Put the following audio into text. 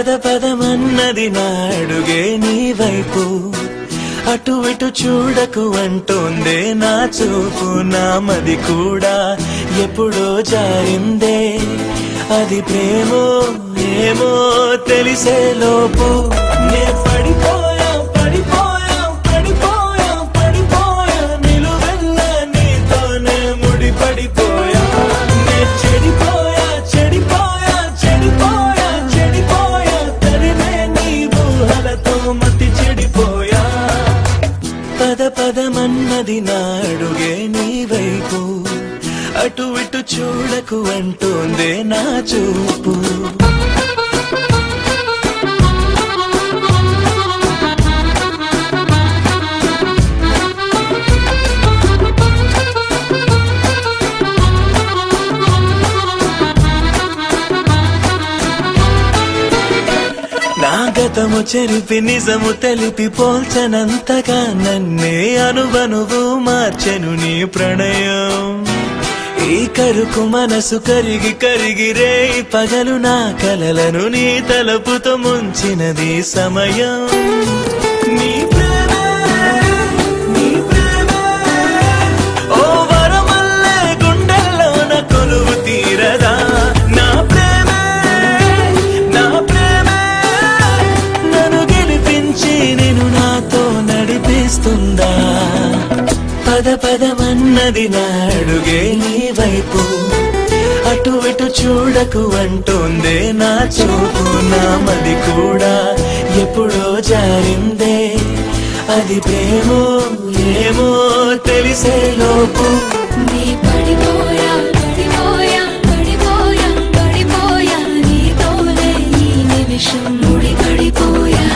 పద పదమన్నది నా అడుగే నీ వైపు అటు ఇటు చూడకు అంటోందే నా చూపు నా మది కూడా ఎప్పుడో జారిందే అది ప్రేమో ఏమో తెలిసే లోపు నే పడిపోయా పడిపోయా పడిపోయా పడిపోయా నిలువెల్ల నీతోనే ముడి పడిపోయా నే చెడిపోయా చెడిపోయా చెడిపోయా చెడిపోయా తరిమే నీ ఊహలతో మతి చెడిపోయా పద పదమన్నది నా అడుగే నీ వైపు అటు ఇటు చూడకు అంటోందే నా చూపు నా గతము చెరిపి నిజము తెలిపి పోల్చనంతగా నన్నే అనువనువు మార్చెను నీ ప్రణయం ఈ కరుకు మనసు కరిగి కరిగి రే పగలు నా కలలను నీ తలపుతో ముంచినది సమయం నీ ప్రేమే నీ ప్రేమే ఓ వరమల్లే గుండెల్లోన కొలువు తీరదా నా ప్రేమే నా ప్రేమే నన్ను గెలిపించి నేను నాతో నడిపిస్తుందా పద పదమన్నది నా అడుగే నీ వైపు అటు ఇటు చూడకు అంటోందే నా చూపు నా మది కూడా ఎప్పుడో జారిందే అది ప్రేమో ఏమో తెలిసే లోపు నీ పడిపోయా పడిపోయా పడిపోయా పడిపోయా నీతోనే ఈ నిమిషం ముడి పడిపోయా